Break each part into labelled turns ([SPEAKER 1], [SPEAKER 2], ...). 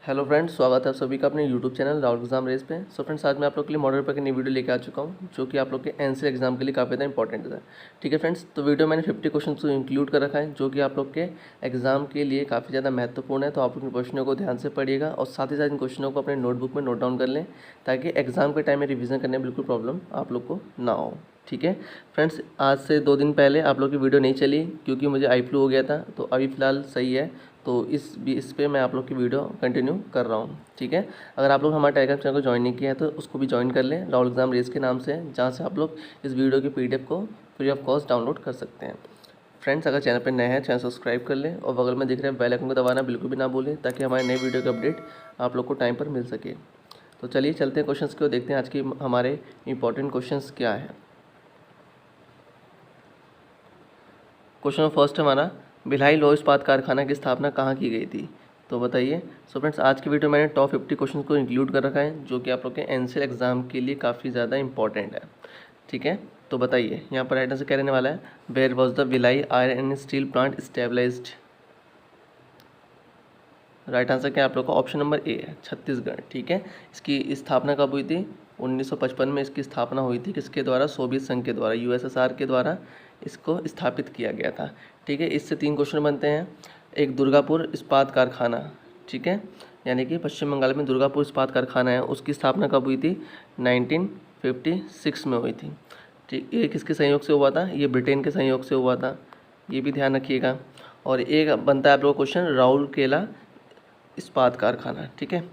[SPEAKER 1] Hello friends, स्वागत है आप सभी का अपने YouTube channel Rahul exam race पे। सो फ्रेंड्स, आज मैं आप लोग के लिए मॉडल पेपर की नई वीडियो लेकर आ चुका हूँ, जो कि आप लोग के एनसीएल एग्जाम के लिए काफ़ी ज़्यादा इंपॉर्टेंट है। ठीक है फ्रेंड्स, तो वीडियो मैंने 50 क्वेश्चन को इंक्लूड कर रखा है, जो कि आप लोग के एग्जाम के लिए काफ़ी ज़्यादा महत्वपूर्ण है। तो आप लोग इन क्वेश्चनों को ध्यान से पढ़िएगा और साथ ही साथ इन क्वेश्चनों को अपने नोटबुक में नोट डाउन कर लें, ताकि एग्जाम के टाइम में रिविजन करने में बिल्कुल प्रॉब्लम आप लोग को ना हो। ठीक है फ्रेंड्स, आज से 2 दिन पहले आप लोग की वीडियो नहीं चली क्योंकि मुझे आई फ्लू हो गया था, तो अभी फ़िलहाल सही है। तो इस पे मैं आप लोग की वीडियो कंटिन्यू कर रहा हूँ। ठीक है, अगर आप लोग हमारे टेलीग्राम चैनल को ज्वाइन नहीं किया है तो उसको भी ज्वाइन कर लें, राहुल एग्जाम रेस के नाम से, जहाँ से आप लोग इस वीडियो की PDF को फ्री ऑफ कॉस्ट डाउनलोड कर सकते हैं। फ्रेंड्स, अगर चैनल पर नए हैं, चैनल सब्सक्राइब कर लें और बगल में दिख रहे बेल आइकन को दबाना बिल्कुल भी ना भूलें, ताकि हमारे नए वीडियो का अपडेट आप लोग को टाइम पर मिल सके। तो चलिए चलते हैं क्वेश्चंस को, देखते हैं आज की हमारे इंपॉर्टेंट क्वेश्चंस क्या है। क्वेश्चन फर्स्ट हमारा, भिलाई लौह इस्पात कारखाना की स्थापना कहाँ की गई थी? तो बताइए। सो फ्रेंड्स, आज की वीडियो मैंने टॉप 50 क्वेश्चन को इंक्लूड कर रखा है, जो कि आप लोग के एनसीएल एग्जाम के लिए काफ़ी ज़्यादा इंपॉर्टेंट है। ठीक है, तो बताइए यहाँ पर राइट आंसर क्या रहने वाला है? Where was the Bhilai iron and steel plant stabilised? Right answer क्या है आप लोग का? ऑप्शन नंबर ए है, छत्तीसगढ़। ठीक है, इसकी स्थापना कब हुई थी? 1955 में इसकी स्थापना हुई थी। किसके द्वारा? सोवियत संघ के द्वारा, USSR के द्वारा इसको स्थापित किया गया था। ठीक है, इससे 3 क्वेश्चन बनते हैं। एक, दुर्गापुर इस्पात कारखाना, ठीक है, यानी कि पश्चिम बंगाल में दुर्गापुर इस्पात कारखाना है, उसकी स्थापना कब हुई थी? 1956 में हुई थी। ठीक, ये किसके सहयोग से हुआ था? ये ब्रिटेन के सहयोग से हुआ था, ये भी ध्यान रखिएगा। और एक बनता है आप लोगों का क्वेश्चन, राउर केला इस्पात कारखाना। ठीक है,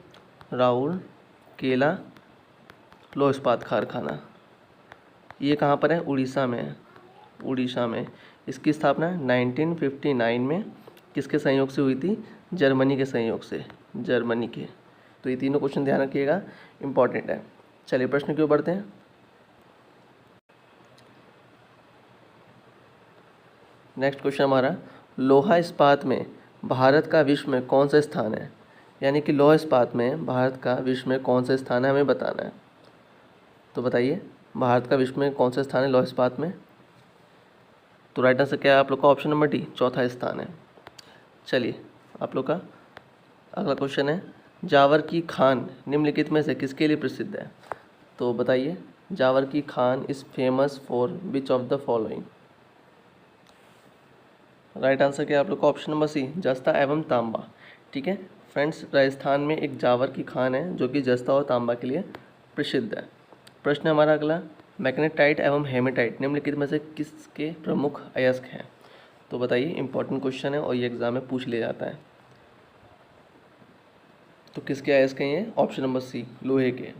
[SPEAKER 1] राउर केला लौह इस्पात कारखाना, ये कहाँ पर है? उड़ीसा में है, उड़ीसा में। इसकी स्थापना 1959 में किसके संयोग से हुई थी? जर्मनी के संयोग से, जर्मनी के। तो ये तीनों क्वेश्चन ध्यान रखिएगा, इंपॉर्टेंट है। चलिए प्रश्न क्यों बढ़ते हैं। नेक्स्ट क्वेश्चन हमारा, लोहा इस्पात में भारत का विश्व में कौन सा स्थान है? यानी कि लोहा इस्पात में भारत का विश्व में कौन सा स्थान है, हमें बताना है। तो बताइए, भारत का विश्व में कौन सा स्थान है लोहा इस्पात में? तो राइट आंसर क्या है आप लोग का? ऑप्शन नंबर डी, चौथा स्थान है। चलिए आप लोग का अगला क्वेश्चन है, जावर की खान निम्नलिखित में से किसके लिए प्रसिद्ध है? तो बताइए, जावर की Khan is famous for which of the following? Right answer क्या है आप लोग का? ऑप्शन नंबर सी, जस्ता एवं तांबा। ठीक है फ्रेंड्स, राजस्थान में एक जावर की खान है जो कि जस्ता और तांबा के लिए प्रसिद्ध है। प्रश्न हमारा अगला, मैग्नेटाइट एवं हेमेटाइट निम्नलिखित में से किसके प्रमुख अयस्क हैं? तो बताइए, इंपॉर्टेंट क्वेश्चन है और ये एग्जाम में पूछ लिया जाता है। तो किसके अयस्क हैं ये? ऑप्शन नंबर सी, लोहे के।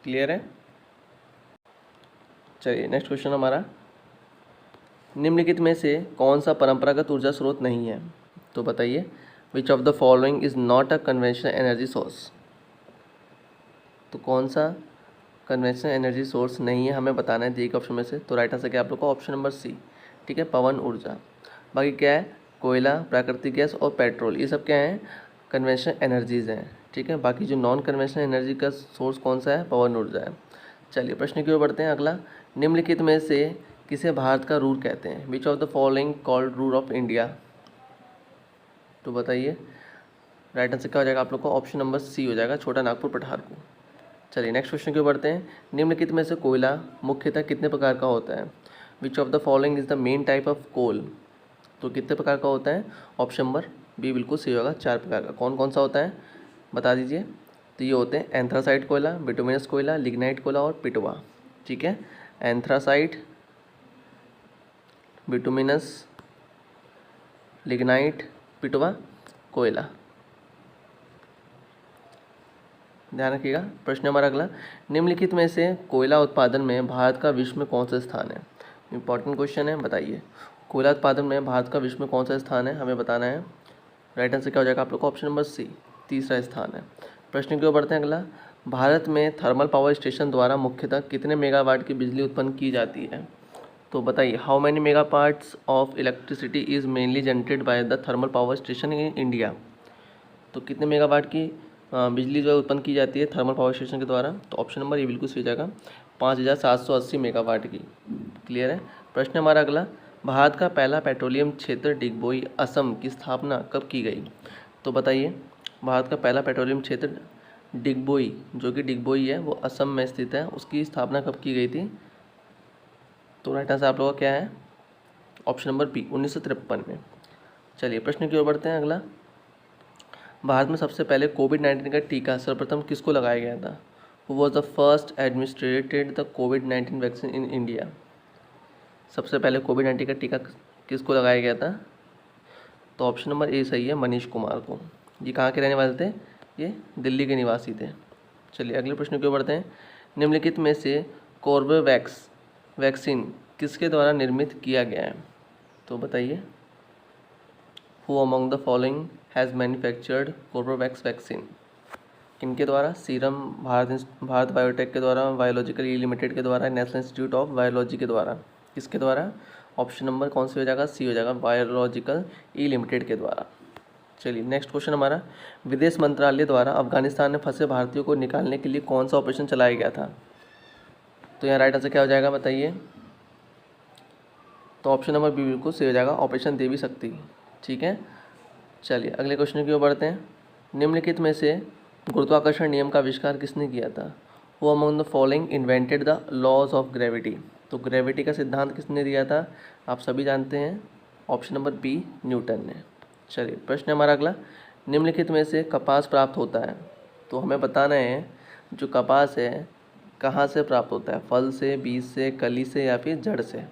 [SPEAKER 1] क्लियर है? चलिए नेक्स्ट क्वेश्चन हमारा, निम्नलिखित में से कौन सा परंपरागत ऊर्जा स्रोत नहीं है? तो बताइए, विच of the following is not a conventional energy source? तो कौन सा कन्वेंशनल एनर्जी सोर्स नहीं है, हमें बताना है दिए गए ऑप्शन में से। तो राइट आंसर क्या आप लोग का? ऑप्शन नंबर सी, ठीक है, पवन ऊर्जा। बाकी क्या है? कोयला, प्राकृतिक गैस और पेट्रोल, ये सब क्या है? कन्वेंशनल एनर्जीज़ हैं। ठीक है, बाकी जो नॉन कन्वेंशनल एनर्जी का सोर्स कौन सा है? पवन ऊर्जा है। चलिए प्रश्न की ओर बढ़ते हैं। अगला, निम्नलिखित में से किसे भारत का रूर कहते हैं? विच of the following called Ruhr of India? तो बताइए, राइट आंसर क्या हो जाएगा आप लोग को? ऑप्शन नंबर सी हो जाएगा, छोटा नागपुर पठारपुर। चलिए नेक्स्ट क्वेश्चन की ओर बढ़ते हैं। निम्नलिखित में से कोयला मुख्यतः कितने प्रकार का होता है? Which of the following is the main type of coal? तो कितने प्रकार का होता है? ऑप्शन नंबर बी बिल्कुल सही होगा, 4 प्रकार का। कौन कौन सा होता है बता दीजिए। तो ये होते हैं एंथ्रासाइट कोयला, बिटुमिनस कोयला, लिग्नाइट कोयला और पिटवा। ठीक है, एंथ्रासाइट, बिटुमिनस, लिग्नाइट, पिटवा, कोयला। ध्यान रखिएगा। प्रश्न हमारा अगला, निम्नलिखित में से कोयला उत्पादन में भारत का विश्व में कौन सा स्थान है? इंपॉर्टेंट क्वेश्चन है, बताइए। कोयला उत्पादन में भारत का विश्व में कौन सा स्थान है, हमें बताना है। राइट आंसर क्या हो जाएगा आप लोग का? ऑप्शन नंबर सी, तीसरा स्थान है। प्रश्न की ओर बढ़ते हैं। अगला, भारत में थर्मल पावर स्टेशन द्वारा मुख्यतः कितने मेगावाट की बिजली उत्पन्न की जाती है? तो बताइए, how many mega parts of electricity is mainly generated by the thermal power station in India? तो कितने मेगावाट की बिजली जो है उत्पन्न की जाती है थर्मल पावर स्टेशन के द्वारा? तो ऑप्शन नंबर ये बिल्कुल सही जाएगा, 5780 मेगावाट की। क्लियर है? प्रश्न हमारा अगला, भारत का पहला पेट्रोलियम क्षेत्र डिगबोई असम की स्थापना कब की गई? तो बताइए, भारत का पहला पेट्रोलियम क्षेत्र डिगबोई, जो कि डिगबोई है, वो असम में स्थित है, उसकी स्थापना कब की गई थी? तो राइट आंसर आप लोगों का क्या है? ऑप्शन नंबर बी, 1953 में। चलिए प्रश्न की ओर बढ़ते हैं। अगला, भारत में सबसे पहले कोविड-19 का टीका सर्वप्रथम किसको लगाया गया था? Who was the first administrated the covid vaccine in India? सबसे पहले कोविड-19 का टीका किसको लगाया गया था? तो ऑप्शन नंबर ए सही है, मनीष कुमार को। ये कहाँ के रहने वाले थे? ये दिल्ली के निवासी थे। चलिए अगले प्रश्न की ओर बढ़ते हैं। निम्नलिखित में से कोर्बेवैक्स वैक्सीन किसके द्वारा निर्मित किया गया है? तो बताइए, who among the following has manufactured Corbevax vaccine? किनके द्वारा? सीरम भारत बायोटेक के द्वारा, बायोलॉजिकल ई लिमिटेड के द्वारा, नेशनल इंस्टीट्यूट ऑफ बायोलॉजी के द्वारा। किसके द्वारा? ऑप्शन नंबर कौन सी हो जाएगा? सी हो जाएगा, बायोलॉजिकल ई लिमिटेड के द्वारा। चलिए नेक्स्ट क्वेश्चन हमारा, विदेश मंत्रालय द्वारा अफगानिस्तान में फंसे भारतीयों को निकालने के लिए कौन सा ऑपरेशन चलाया गया था? तो यहाँ राइट आंसर क्या हो जाएगा बताइए? तो ऑप्शन नंबर बी बिल्कुल सही हो जाएगा, ऑपरेशन देवी शक्ति। ठीक है, चलिए अगले क्वेश्चन की ओर बढ़ते हैं। निम्नलिखित में से गुरुत्वाकर्षण नियम का आविष्कार किसने किया था? Who among the following invented the laws of gravity? तो ग्रेविटी का सिद्धांत किसने दिया था? आप सभी जानते हैं, ऑप्शन नंबर बी, न्यूटन ने। चलिए प्रश्न हमारा अगला, निम्नलिखित में से कपास प्राप्त होता है? तो हमें बताना है जो कपास है कहाँ से प्राप्त होता है, फल से, बीज से, कली से या फिर जड़ से?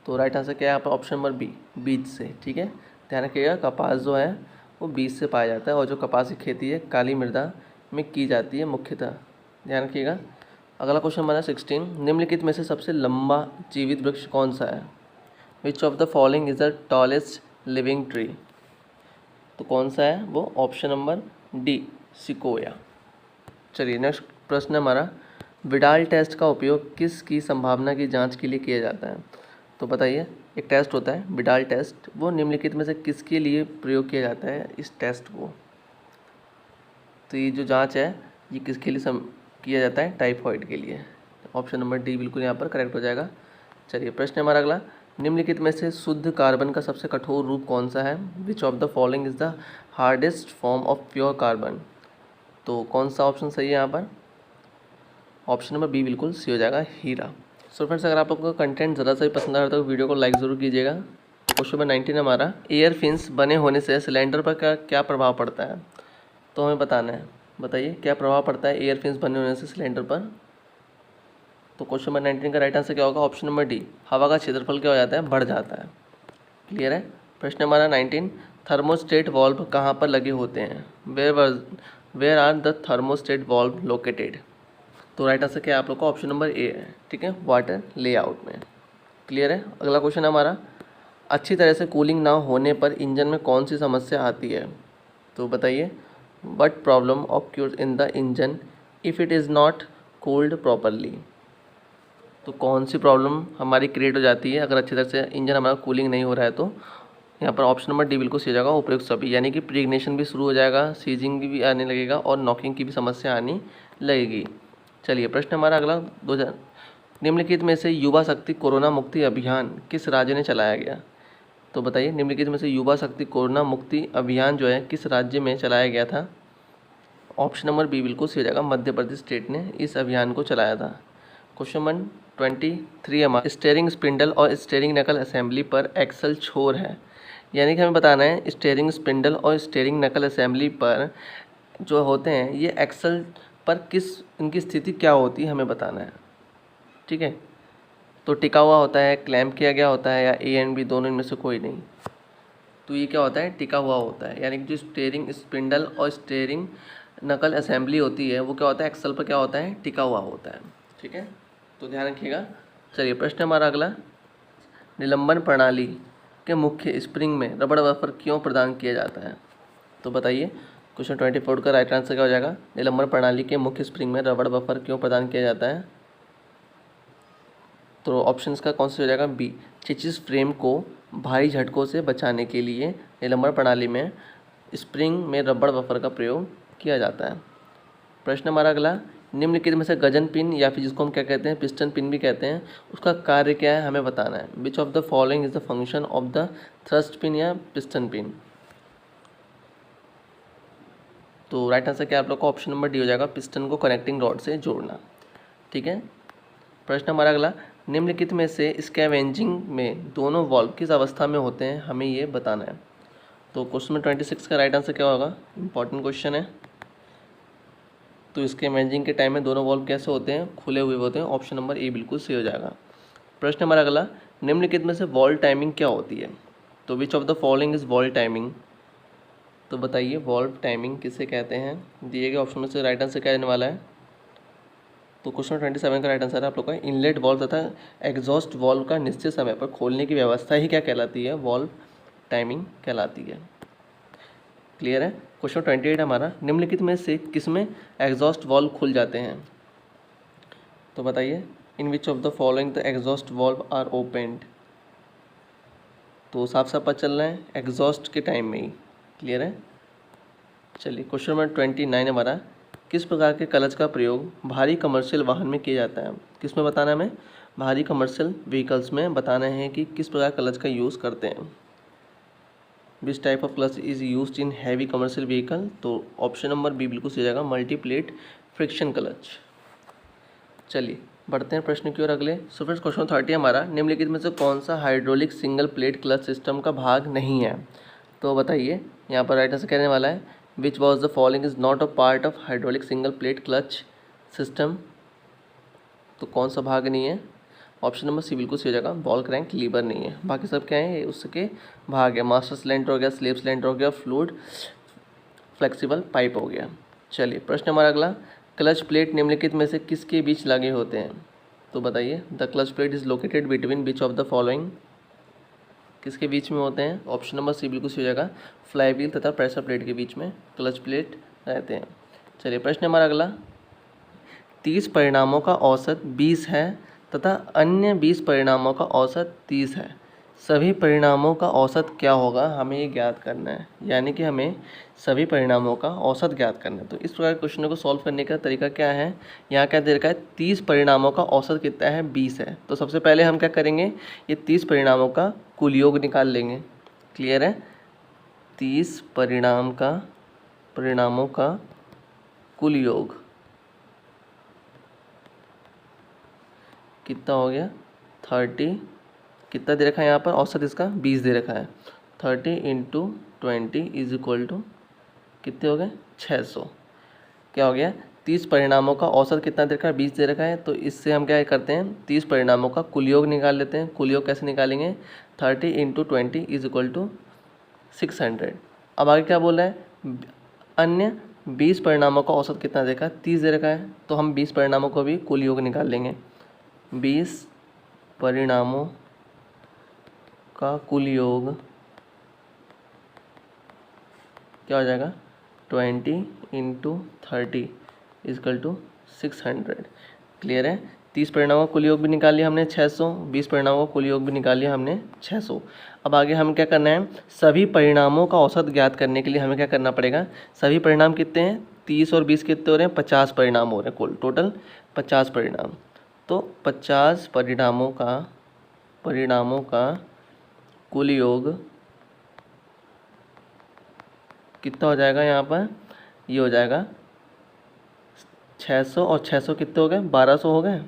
[SPEAKER 1] तो राइट आंसर क्या है आप? ऑप्शन नंबर बी, बीज से। ठीक है, ध्यान रखिएगा, कपास जो है वो बीज से पाया जाता है और जो कपास की खेती है काली मृदा में की जाती है मुख्यतः, ध्यान रखिएगा। अगला क्वेश्चन हमारा 16, निम्नलिखित में से सबसे लंबा जीवित वृक्ष कौन सा है? Which of the following is the tallest living tree? तो कौन सा है वो? Option number D, sequoia. चलिए नेक्स्ट प्रश्न हमारा, विडाल टेस्ट का उपयोग किस की संभावना की जांच के लिए किया जाता है? तो बताइए, एक टेस्ट होता है विडाल टेस्ट, वो निम्नलिखित में से किसके लिए प्रयोग किया जाता है इस टेस्ट को? तो ये जो जांच है ये किसके लिए किया जाता है? टाइफॉइड के लिए। ऑप्शन नंबर डी बिल्कुल यहाँ पर करेक्ट हो जाएगा। चलिए प्रश्न हमारा अगला, निम्नलिखित में से शुद्ध कार्बन का सबसे कठोर रूप कौन सा है? Which of the following is the hardest form of pure carbon? तो कौन सा ऑप्शन सही है यहाँ पर? ऑप्शन नंबर बी बिल्कुल सी हो जाएगा, हीरा। सो फ्रेंड्स, अगर आप लोगों का कंटेंट ज़रा सा भी पसंद आ रहा है तो वीडियो को लाइक ज़रूर कीजिएगा। क्वेश्चन नंबर 19 हमारा, एयर फिन्स बने होने से सिलेंडर पर क्या प्रभाव पड़ता है? तो हमें बताना है, बताइए क्या प्रभाव पड़ता है एयर फिन्स बने होने से सिलेंडर पर? तो क्वेश्चन नंबर 19 का राइट आंसर क्या होगा? ऑप्शन नंबर डी, हवा का क्षेत्रफल क्या हो जाता है? बढ़ जाता है। क्लियर है? प्रश्न हमारा 19, थर्मोस्टेट वॉल्व कहाँ पर लगे होते हैं? Where are the thermostat valve located? तो राइट आंसर क्या है आप लोग का? ऑप्शन नंबर ए है। ठीक है, वाटर लेआउट में। क्लियर है? अगला क्वेश्चन हमारा, अच्छी तरह से कूलिंग ना होने पर इंजन में कौन सी समस्या आती है? तो बताइए, what problem occurs in the engine if it is not cooled properly? तो कौन सी प्रॉब्लम हमारी क्रिएट हो जाती है अगर अच्छी तरह से इंजन हमारा कूलिंग नहीं हो रहा है? तो यहाँ पर ऑप्शन नंबर डी बिल्कुल सही जाएगा, उपयुक्त सभी, यानी कि प्रीग्नेशन भी शुरू हो जाएगा, सीजिंग भी आने लगेगा और नॉकिंग की भी समस्या आने लगेगी। चलिए प्रश्न हमारा अगला 2000, निम्नलिखित में से युवा शक्ति कोरोना मुक्ति अभियान किस राज्य ने चलाया गया? तो बताइए, निम्नलिखित में से युवा शक्ति कोरोना मुक्ति अभियान जो है किस राज्य में चलाया गया था? ऑप्शन नंबर बी बिल्कुल सही हो जाएगा, मध्य प्रदेश स्टेट ने इस अभियान को चलाया था। क्वेश्चन नंबर 23 हमारा, स्टीयरिंग स्पिंडल और स्टीयरिंग नकल असेंबली पर एक्सल छोर है, यानी कि हमें बताना है स्टीयरिंग स्पिंडल और स्टीयरिंग नकल असेंबली पर जो होते हैं ये एक्सल पर किस इनकी स्थिति क्या होती है हमें बताना है। ठीक है, तो टिका हुआ होता है, क्लैम्प किया गया होता है, या ए एंड बी दोनों इनमें से कोई नहीं? तो ये क्या होता है? टिका हुआ होता है, यानी कि जो स्टीयरिंग स्पिंडल और स्टीयरिंग नकल असेंबली होती है वो क्या होता है? एक्सल पर क्या होता है? टिका हुआ होता है। ठीक है, तो ध्यान रखिएगा। चलिए प्रश्न हमारा अगला, निलंबन प्रणाली के मुख्य स्प्रिंग में रबड़ बफर क्यों प्रदान किया जाता है? तो बताइए, क्वेश्चन 24 का राइट आंसर क्या हो जाएगा? निलंबन प्रणाली के मुख्य स्प्रिंग में रबड़ बफर क्यों प्रदान किया जाता है? तो ऑप्शंस का कौन सा हो जाएगा? बी, चेसिस फ्रेम को भारी झटकों से बचाने के लिए निलंबन प्रणाली में स्प्रिंग में रबड़ बफर का प्रयोग किया जाता है। प्रश्न हमारा अगला, निम्नलिखित में से गजन पिन या फिर जिसको हम क्या कहते हैं पिस्टन पिन भी कहते हैं, उसका कार्य क्या है हमें बताना है। Which of the following is the function of the thrust pin या पिस्टन पिन? तो राइट आंसर क्या आप लोग का ऑप्शन नंबर डी हो जाएगा, पिस्टन को कनेक्टिंग रॉड से जोड़ना। ठीक है, प्रश्न हमारा अगला, निम्नलिखित में से स्कैवेंजिंग में दोनों वॉल्व किस अवस्था में होते हैं, हमें ये बताना है। तो क्वेश्चन नंबर 26 का राइट आंसर क्या होगा, इंपॉर्टेंट क्वेश्चन है। तो स्कैवेंजिंग के टाइम में दोनों वॉल्व कैसे होते हैं, खुले हुए होते हैं। ऑप्शन नंबर ए बिल्कुल सही हो जाएगा। प्रश्न हमारा अगला, निम्नलिखित में से वॉल्व टाइमिंग क्या होती है। तो विच of the following is valve timing. तो बताइए वॉल्व टाइमिंग किसे कहते हैं। दिए गए ऑप्शन में से राइट आंसर क्या रहने वाला है। तो क्वेश्चन 27 का राइट आंसर है आप लोग का, इनलेट वॉल्व तथा एग्जॉस्ट वॉल्व का निश्चित समय पर खोलने की व्यवस्था ही क्या कहलाती है, वॉल्व टाइमिंग कहलाती है। क्लियर है। क्वेश्चन 28 हमारा, निम्नलिखित में से किसमें एग्जॉस्ट वॉल्व खुल जाते हैं। तो बताइए, in which of the following the exhaust valve are opened. तो साफ साफ पता चल रहा है एग्जॉस्ट के टाइम में ही। क्लियर है। चलिए क्वेश्चन नंबर 29 हमारा, किस प्रकार के क्लच का प्रयोग भारी कमर्शियल वाहन में किया जाता है। किस में बताना है हमें, भारी कमर्शियल व्हीकल्स में बताना है कि किस प्रकार क्लच का यूज़ करते हैं। Which type of clutch is used in heavy commercial vehicle. तो ऑप्शन नंबर बी बिल्कुल सही जाएगा, मल्टीप्लेट फ्रिक्शन क्लच। चलिए बढ़ते हैं प्रश्न की ओर अगले। सो फ्रेंड्स क्वेश्चन 30 हमारा, निम्नलिखित में से कौन सा hydraulic single plate clutch system का भाग नहीं है। तो बताइए यहाँ पर राइट आंसर कहने वाला है, which was the following is not a part of hydraulic single plate clutch system. तो कौन सा भाग नहीं है, ऑप्शन नंबर सी बिल्कुल सही हो जाएगा, बॉल क्रैंक लीवर नहीं है। बाकी सब क्या है, उसके भाग है, मास्टर सिलेंडर हो गया, स्लेव सिलेंडर हो गया, फ्लूइड फ्लेक्सिबल पाइप हो गया। चलिए प्रश्न हमारा अगला, क्लच प्लेट निम्नलिखित में से किसके बीच लगे होते हैं। तो बताइए, the clutch plate is located between which of the following. किसके बीच में होते हैं, ऑप्शन नंबर सी बिल्कुल सही हो जाएगा, फ्लाई व्हील तथा प्रेशर प्लेट के बीच में क्लच प्लेट रहते हैं। चलिए प्रश्न हमारा अगला, 30 परिणामों का औसत 20 है तथा अन्य 20 परिणामों का औसत 30 है। सभी परिणामों का औसत क्या होगा, हमें ये ज्ञात करना है। यानी कि हमें सभी परिणामों का औसत ज्ञात करना है। तो इस प्रकार क्वेश्चन को सॉल्व करने का तरीका क्या है, यहाँ क्या दे रखा है, 30 परिणामों का औसत कितना है, 20 है। तो सबसे पहले हम क्या करेंगे, ये 30 परिणामों का कुल योग निकाल लेंगे। क्लियर है। 30 परिणामों का कुल योग कितना हो गया, 30, कितना दे रखा है यहाँ पर औसत इसका 20 दे रखा है, 30 × 20 इज इक्वल टू कितने हो गए 600। क्या हो गया, 30 परिणामों का औसत कितना दे रखा है, 20 दे रखा है। तो इससे हम क्या करते हैं, 30 परिणामों का कुल योग निकाल लेते हैं। कुल योग कैसे निकालेंगे, 30 × 20 इज इक्वल टू 600। अब आगे क्या बोल रहा है, अन्य 20 परिणामों का औसत कितना देखा, 30 दे रखा है। तो हम 20 परिणामों को भी कुल योग निकाल लेंगे। 20 परिणामों का कुल योग क्या हो जाएगा, 20 × 30 इजकल टू 600। क्लियर है। 30 परिणामों का कुल योग भी निकाल लिया हमने 600, 20 परिणामों का कुल योग भी निकाल लिया हमने 600। अब आगे हम क्या करना है, सभी परिणामों का औसत ज्ञात करने के लिए हमें क्या करना पड़ेगा, सभी परिणाम कितने हैं, 30 और 20 कितने हो रहे हैं, 50 परिणाम हो रहे हैं कुल, टोटल 50 परिणाम। तो 50 परिणामों का कुल योग कितना हो जाएगा, यहाँ पर ये हो जाएगा 600 और 600 कितने हो गए, 1200 हो गए।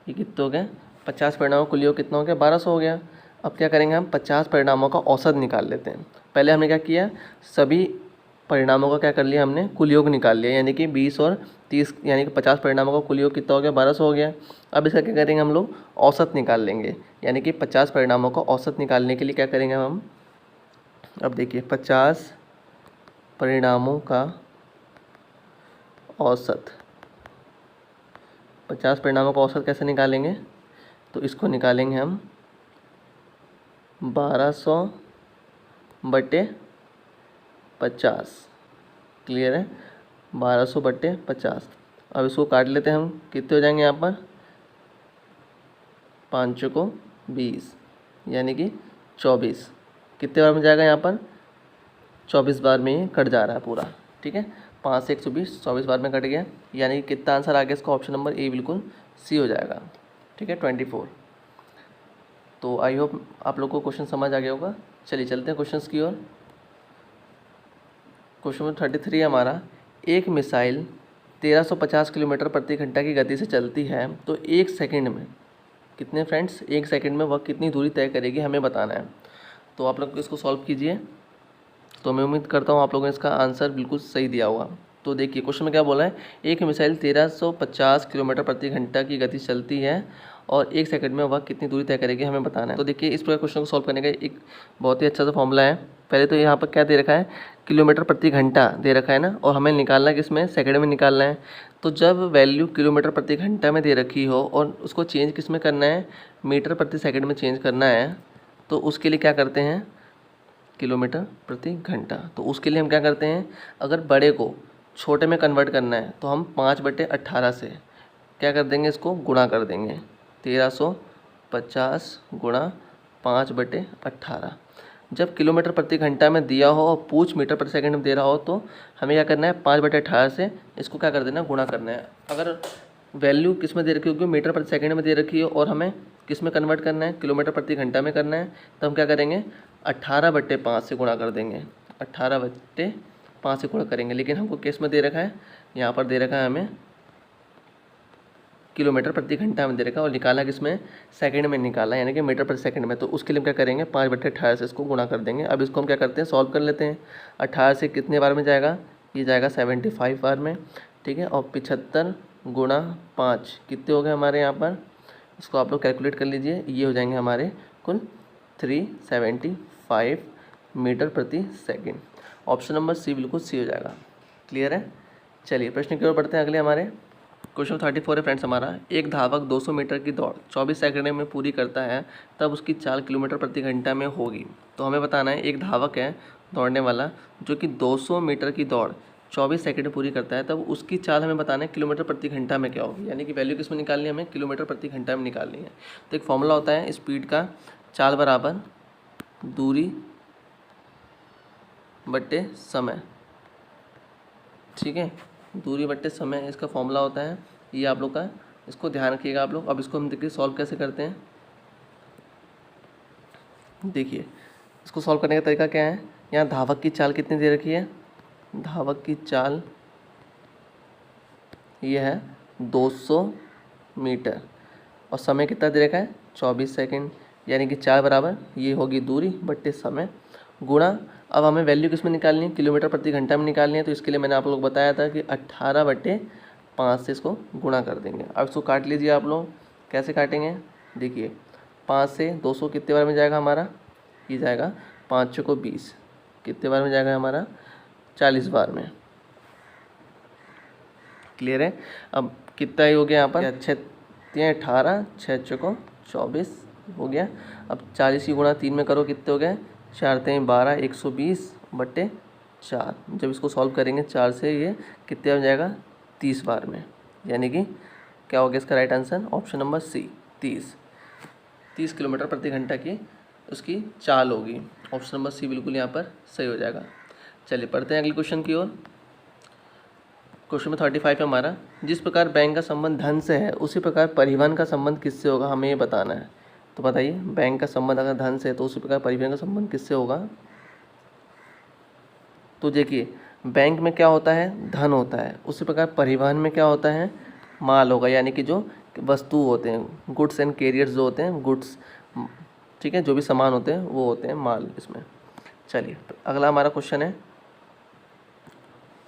[SPEAKER 1] ये कितने हो गए, 50 परिणामों का कुल योग कितना हो गया, 1200 हो गया। अब क्या करेंगे, हम 50 परिणामों का औसत निकाल लेते हैं। पहले हमने क्या किया, सभी परिणामों का क्या कर लिया, हमने कुल योग निकाल लिया, यानी कि 20 और 30, यानी कि 50 परिणामों का कुल योग कितना हो गया, 1200 हो गया। अब इसका क्या करेंगे, हम लोग औसत निकाल लेंगे, यानी कि 50 परिणामों का औसत निकालने के लिए क्या करेंगे हम। अब देखिए 50 परिणामों का औसत, 50 परिणामों का औसत कैसे निकालेंगे, तो इसको निकालेंगे हम 1200/50। क्लियर है, 1200/50। अब इसको काट लेते हैं हम, कितने हो जाएंगे यहाँ पर, 5 को 20 यानी कि 24। कितने बार में जाएगा यहाँ पर, 24 बार में ये कट जा रहा है पूरा। ठीक है, 5 से 120, 24 बार में कट गया, यानी कि कितना आंसर आ गया इसका, ऑप्शन नंबर ए बिल्कुल सी हो जाएगा। ठीक है, 24। तो आई होप आप लोग को क्वेश्चन समझ आ गया होगा। चलिए चलते हैं क्वेश्चंस की ओर। क्वेश्चन नंबर 33 हमारा, एक मिसाइल 1350 किलोमीटर प्रति घंटा की गति से चलती है तो एक सेकंड में कितने फ्रेंड्स, एक सेकंड में वह कितनी दूरी तय करेगी, हमें बताना है। तो आप लोग इसको सॉल्व कीजिए। तो मैं उम्मीद करता हूँ आप लोगों ने इसका आंसर बिल्कुल सही दिया होगा। तो देखिए क्वेश्चन में क्या बोला है, एक मिसाइल 1350 किलोमीटर प्रति घंटा की गति से चलती है और एक सेकंड में वह कितनी दूरी तय करेगी, हमें बताना है। तो देखिए इस प्रकार क्वेश्चन को सॉल्व करने का एक बहुत ही अच्छा सा फॉर्मूला है। पहले तो यहाँ पर क्या दे रखा है, किलोमीटर प्रति घंटा दे रखा है ना, और हमें निकालना है किसमें, सेकंड में निकालना है। तो जब वैल्यू किलोमीटर प्रति घंटा में दे रखी हो और उसको चेंज किस में करना है, मीटर प्रति सेकंड में चेंज करना है, तो उसके लिए क्या करते हैं, किलोमीटर प्रति घंटा। तो उसके लिए हम क्या करते हैं, अगर बड़े को छोटे में कन्वर्ट करना है तो हम 5/18 से क्या कर देंगे, इसको गुणा कर देंगे। 1350 गुणा 5/18। जब किलोमीटर प्रति घंटा में दिया हो और पूछ मीटर प्रति सेकंड में दे रहा हो तो हमें क्या करना है, 5/18 से इसको क्या कर देना, गुणा करना है। अगर वैल्यू किस में दे रखी होगी, मीटर प्रति सेकंड में दे रखी हो और हमें किस में कन्वर्ट करना है, किलोमीटर प्रति घंटा में करना है, तो हम क्या करेंगे, 18/5 से गुणा कर देंगे। 18/5 से गुणा करेंगे। लेकिन हमको किस में दे रखा है, यहाँ पर दे रखा है हमें किलोमीटर प्रति घंटा में दे रखा है और निकाला किसमें, सेकंड में निकाला, यानी कि मीटर प्रति सेकंड में। तो उसके लिए हम क्या करेंगे, 5/18 से इसको गुणा कर देंगे। अब इसको हम क्या करते हैं, सॉल्व कर लेते हैं। 18 से कितने बार में जाएगा, ये जाएगा 75 बार में, ठीक है। और 75 गुणा 5 कितने हो गए हमारे यहाँ पर, इसको आप लोग कैलकुलेट कर लीजिए। ये हो जाएंगे हमारे कुल 375 मीटर प्रति सेकंड। ऑप्शन नंबर सी बिल्कुल सी हो जाएगा। क्लियर है। चलिए प्रश्न की ओर बढ़ते हैं अगले हमारे। क्वेश्चन 34 है फ्रेंड्स हमारा, एक धावक 200 मीटर की दौड़ 24 सेकंड में पूरी करता है तब उसकी चाल किलोमीटर प्रति घंटा में होगी। तो हमें बताना है, एक धावक है दौड़ने वाला जो कि 200 मीटर की दौड़ 24 सेकंड पूरी करता है, तब उसकी चाल हमें बताना है किलोमीटर प्रति घंटा में क्या होगी, यानी कि वैल्यू किस में निकालनी है, हमें किलोमीटर प्रति घंटा में निकालनी है। तो एक फॉर्मूला होता है स्पीड का, चाल बराबर दूरी बट्टे समय, ठीक है। दूरी बट्टे समय इसका फॉर्मूला होता है, ये आप लोग का, इसको ध्यान रखिएगा आप लोग। अब इसको हम देखिए सॉल्व कैसे करते हैं। देखिए इसको सॉल्व करने का तरीका क्या है, यहाँ धावक की चाल कितनी दे रखी है, धावक की चाल ये है 200 मीटर और समय कितना दे रखा है 24 सेकंड, यानी कि चाल बराबर ये होगी दूरी बट्टे समय गुणा, अब हमें वैल्यू किस में निकालनी है, किलोमीटर प्रति घंटा में निकालनी है। तो इसके लिए मैंने आप लोग बताया था कि 18/5 से इसको गुणा कर देंगे। अब इसको काट लीजिए आप लोग, कैसे काटेंगे, देखिए 5 से 200 कितने बार में जाएगा हमारा, ये जाएगा 5 × 20, कितने बार में जाएगा हमारा 40 बार में। क्लियर है। अब कितना ही हो गया यहाँ पर, 6 × 18, 6 × 24 हो गया। अब 40 की गुणा 3 में करो, कितने हो गए 4 × 12, 120/4। जब इसको सॉल्व करेंगे 4 से ये कितने हो जाएगा 30 बार में, यानी कि क्या हो गया इसका right answer, option number C 30 kilometre प्रति घंटा की उसकी चाल होगी। ऑप्शन नंबर सी बिल्कुल यहाँ पर सही हो जाएगा। चलिए पढ़ते हैं अगले क्वेश्चन की ओर। क्वेश्चन में 35 है हमारा, जिस प्रकार बैंक का संबंध धन से है उसी प्रकार परिवहन का संबंध किससे होगा, हमें ये बताना है। तो बताइए, बैंक का संबंध अगर धन से है तो उसी प्रकार परिवहन का संबंध किससे होगा। तो देखिए बैंक में क्या होता है, धन होता है, उसी प्रकार परिवहन में क्या होता है, माल होगा, यानी कि जो वस्तु होते हैं, गुड्स एंड कैरियर्स जो होते हैं, गुड्स, ठीक है, जो भी सामान होते हैं वो होते हैं माल इसमें। चलिए अगला हमारा क्वेश्चन है,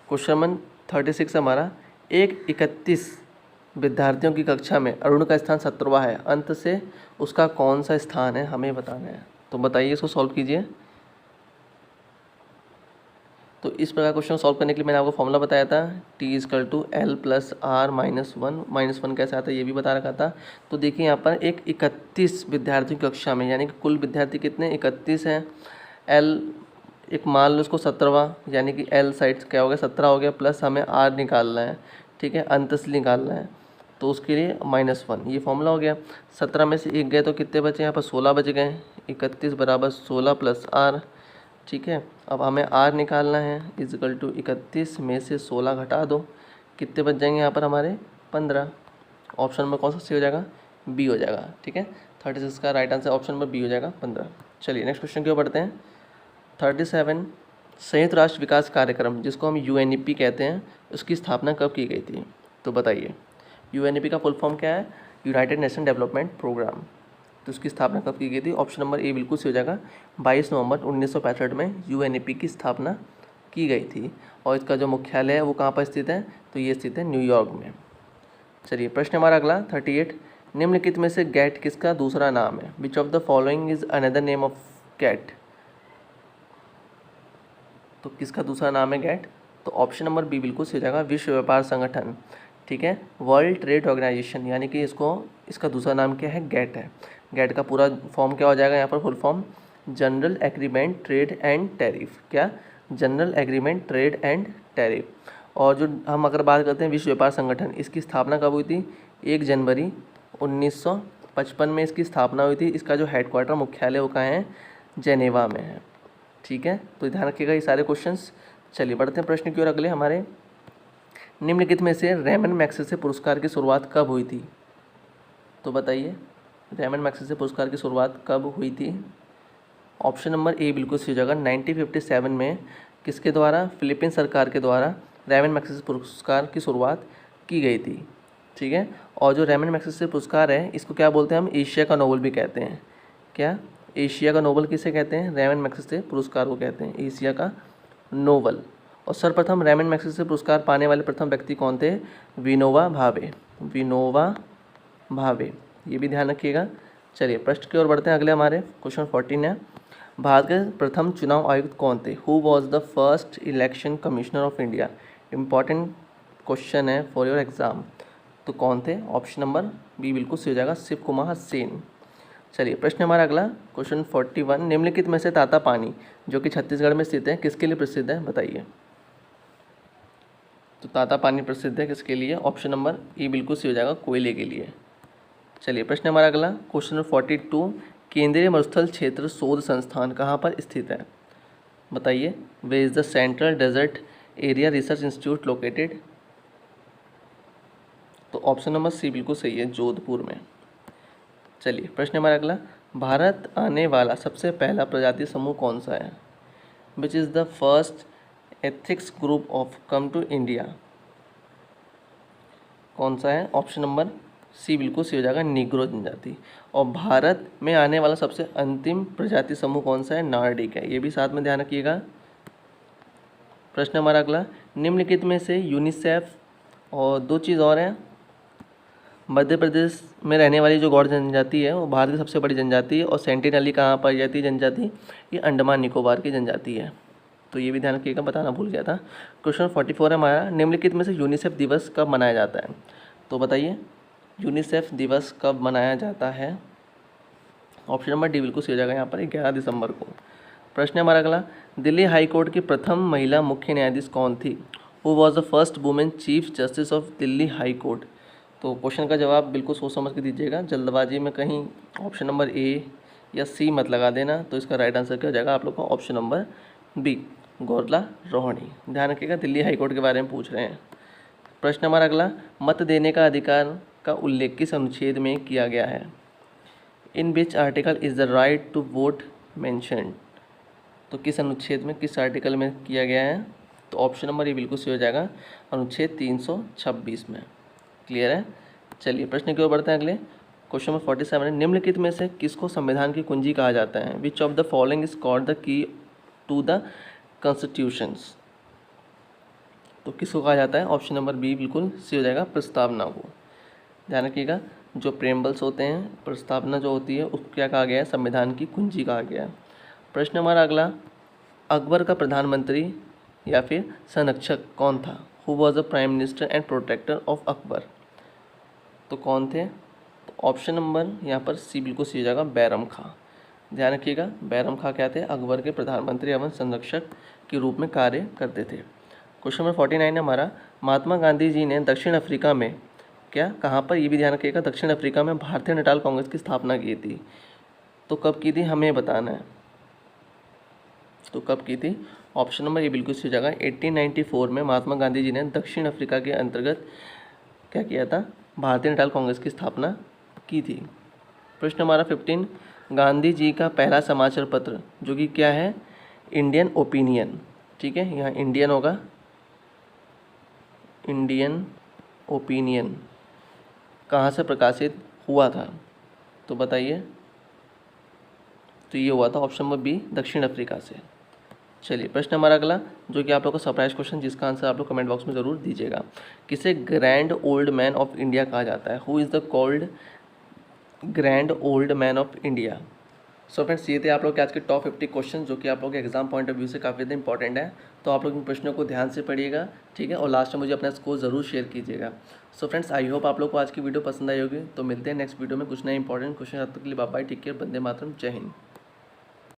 [SPEAKER 1] क्वेश्चन नंबर 36 हमारा, एक 31 विद्यार्थियों की कक्षा में अरुण का स्थान 17वां है, अंत से उसका कौन सा स्थान है, हमें बताना है। तो बताइए, इसको सॉल्व कीजिए। तो इस प्रकार क्वेश्चन सॉल्व करने के लिए मैंने आपको फॉर्मूला बताया था, T = L + R - 1 कैसे आता है ये भी बता रखा था। तो देखिए यहाँ पर एक 31 विद्यार्थियों की कक्षा में, यानी कि कुल विद्यार्थी कितने 31 हैं। L एक मान लो उसको 17वां, यानी कि L साइड क्या हो गया 17 हो गया, प्लस हमें R निकालना है, ठीक है, अंत से निकालना है, तो उसके लिए -1, ये फॉर्मूला हो गया। 17 में से 1 गए तो कितने बचे, यहाँ पर 16 बच गए। 31 = 16 + R, ठीक है। अब हमें R निकालना है, = 31 में से 16 घटा दो, कितने बच जाएंगे यहाँ पर हमारे 15। ऑप्शन नंबर कौन सा सी हो जाएगा, बी हो जाएगा, ठीक है। 36 का right answer option number B हो जाएगा 15। चलिए नेक्स्ट क्वेश्चन की ओर बढ़ते हैं। 37 संयुक्त राष्ट्र विकास कार्यक्रम जिसको हम UNEP कहते हैं, उसकी स्थापना कब की गई थी? तो बताइए। UNEP का फुल फॉर्म क्या है? United Nation Development Programme. तो उसकी स्थापना कब की गई थी? ऑप्शन नंबर ए बिल्कुल सही हो जाएगा। 22 नवंबर 1965 में UNEP की स्थापना की गई थी। और इसका जो मुख्यालय है वो कहाँ पर स्थित है? तो ये स्थित है न्यूयॉर्क में। चलिए प्रश्न हमारा अगला 38, निम्नलिखित में से गैट किसका दूसरा नाम है? Which of the following is another name of GATT? तो किसका दूसरा नाम है गैट? तो ऑप्शन नंबर बी बिल्कुल सही हो जाएगा, विश्व व्यापार संगठन। ठीक है, वर्ल्ड ट्रेड ऑर्गेनाइजेशन, यानी कि इसका दूसरा नाम क्या है? गैट है। गैट का पूरा फॉर्म क्या हो जाएगा यहाँ पर? Full form general agreement trade and tariff. क्या? General agreement trade and tariff. और जो हम अगर बात करते हैं विश्व व्यापार संगठन, इसकी स्थापना कब हुई थी? 1 जनवरी 1955 में इसकी स्थापना हुई थी। इसका जो हेडक्वार्टर मुख्यालय वो कहाँ है? जेनेवा में है। ठीक है, तो ध्यान रखिएगा ये सारे क्वेश्चंस। चलिए बढ़ते हैं प्रश्न की ओर अगले हमारे। निम्नलिखित में से रेमन मैग्सेसे पुरस्कार की शुरुआत कब हुई थी? तो बताइए, रेमन मैग्सेसे पुरस्कार की शुरुआत कब हुई थी? ऑप्शन नंबर ए बिल्कुल सही हो जाएगा। 1957 में किसके द्वारा? फिलीपींस सरकार के द्वारा रेमन मैग्सेसे पुरस्कार की शुरुआत की गई थी। ठीक है, और जो रेमन मैग्सेसे पुरस्कार है इसको क्या बोलते हैं हम? एशिया का नोबेल भी कहते हैं। क्या? एशिया का नोबेल किसे कहते हैं? रेमन मैग्सेसे पुरस्कार को कहते हैं एशिया का नोबेल। और सर्वप्रथम रेमन मैग्सेसे पुरस्कार पाने वाले प्रथम व्यक्ति कौन थे? विनोबा भावे। विनोबा भावे, ये भी ध्यान रखिएगा। चलिए प्रश्न की ओर बढ़ते हैं अगले हमारे। क्वेश्चन 14 है, भारत के प्रथम चुनाव आयुक्त कौन थे? Who was the first election commissioner of India? Important question है फॉर योर एग्जाम। तो कौन थे? ऑप्शन नंबर बी बिल्कुल सही हो जाएगा, शिव कुमार सेन। चलिए प्रश्न हमारा अगला क्वेश्चन 41, निम्नलिखित में से ताता पानी जो कि छत्तीसगढ़ में स्थित है किसके लिए प्रसिद्ध है? बताइए। तो ताता पानी प्रसिद्ध है किसके लिए? ऑप्शन नंबर ए बिल्कुल सही हो जाएगा, कोयले के लिए। चलिए प्रश्न हमारा अगला क्वेश्चन नंबर 42, केंद्रीय मरुस्थल क्षेत्र शोध संस्थान कहाँ पर स्थित है? बताइए। Where is the central desert area research institute located? तो ऑप्शन नंबर सी बिल्कुल सही है, जोधपुर में। चलिए प्रश्न हमारा अगला, भारत आने वाला सबसे पहला प्रजाति समूह कौन सा है? Which is the first ethics group of come to India? कौन सा है? ऑप्शन नंबर सी बिल्कुल सही हो जाएगा, निग्रो जनजाति। और भारत में आने वाला सबसे अंतिम प्रजाति समूह कौन सा है? नार्डिक है। ये भी साथ में ध्यान रखिएगा। प्रश्न हमारा अगला, निम्नलिखित में से यूनिसेफ और दो चीज़ और हैं, मध्य प्रदेश में रहने वाली जो गौड़ जनजाति है वो भारत की सबसे बड़ी जनजाति है। और सेंटिनली कहाँ पाई जाती है जनजाति? ये अंडमान निकोबार की जनजाति है। तो ये भी ध्यान रखिएगा, बताना भूल गया था। क्वेश्चन 44 है हमारा, निम्नलिखित में से यूनिसेफ दिवस कब मनाया जाता है? तो बताइए, यूनिसेफ दिवस कब मनाया जाता है? ऑप्शन नंबर डी बिल्कुल सही हो जाएगा यहाँ पर, 11 दिसंबर को। प्रश्न हमारा अगला, दिल्ली हाई कोर्ट की प्रथम महिला मुख्य न्यायाधीश कौन थी? Who was the first women chief justice of Delhi high court? तो क्वेश्चन का जवाब बिल्कुल सोच समझ के दीजिएगा, जल्दबाजी में कहीं ऑप्शन नंबर ए या सी मत लगा देना। तो इसका राइट आंसर क्या हो जाएगा आप लोग का? Option number B, Gorla Rohini. ध्यान रखिएगा, दिल्ली हाई कोर्ट के बारे में पूछ रहे हैं। प्रश्न हमारा अगला, मत देने का अधिकार का उल्लेख किस अनुच्छेद में किया गया है? In which article is the right to vote mentioned? तो किस अनुच्छेद में, किस आर्टिकल में किया गया है? तो ऑप्शन नंबर ए बिल्कुल सही हो जाएगा, अनुच्छेद 326 में। क्लियर है? चलिए प्रश्न की ओर बढ़ते हैं अगले। क्वेश्चन नंबर 47 है, निम्नलिखित में से किसको संविधान की कुंजी कहा जाता है? Which of the following is called the key to the constitutions? तो किसको कहा जाता है? ऑप्शन नंबर बी बिल्कुल सही हो जाएगा, प्रस्तावना को। ध्यान रखिएगा, जो प्रेम्बल्स होते हैं, प्रस्तावना जो होती है उसको क्या कहा गया है? संविधान की कुंजी कहा गया है। प्रश्न हमारा अगला, अकबर का प्रधानमंत्री या फिर संरक्षक कौन था? Who was the prime minister and protector of Akbar? तो कौन थे? तो ऑप्शन नंबर यहाँ पर सी बिल्कुल सही हो जाएगा, बैरम खां। ध्यान रखिएगा, बैरम खां क्या थे? अकबर के प्रधानमंत्री एवं संरक्षक के रूप में कार्य करते थे। क्वेश्चन नंबर 49 है हमारा, महात्मा गांधी जी ने दक्षिण अफ्रीका में क्या, कहाँ पर? ये भी ध्यान रखिएगा, दक्षिण अफ्रीका में भारतीय नेटाल कांग्रेस की स्थापना की थी। तो कब की थी हमें बताना है। तो कब की थी? ऑप्शन नंबर ये बिल्कुल सही हो जाएगा, 1894 में महात्मा गांधी जी ने दक्षिण अफ्रीका के अंतर्गत क्या किया था? भारतीय नेटाल कांग्रेस की स्थापना की थी। प्रश्न हमारा 15, गांधी जी का पहला समाचार पत्र जो कि क्या है? Indian opinion. ठीक है, यहाँ इंडियन होगा, इंडियन ओपिनियन कहाँ से प्रकाशित हुआ था, तो बताइए। तो ये हुआ था ऑप्शन नंबर बी, दक्षिण अफ्रीका से। चलिए प्रश्न हमारा अगला, जो कि आप लोग का सरप्राइज क्वेश्चन, जिसका आंसर आप लोग कमेंट बॉक्स में ज़रूर दीजिएगा। किसे grand old man of India कहा जाता है? Who is the called grand old man of India? So friends, ये थे आप लोग के आज के टॉप 50 क्वेश्चन, जो कि आप लोग के एग्जाम पॉइंट ऑफ व्यू से काफ़ी ज़्यादा इंपॉर्टेंट है। तो आप लोग इन प्रश्नों को ध्यान से पढ़िएगा, ठीक है, और लास्ट में मुझे अपना स्कोर ज़रूर शेयर कीजिएगा। सो फ्रेंड्स, आई होप आप लोग को आज की वीडियो पसंद आई होगी। तो मिलते हैं नेक्स्ट वीडियो में कुछ नए इंपॉर्टेंट क्वेश्चन। तब तक के लिए bye bye, take care, Vande Mataram, जय हिंद।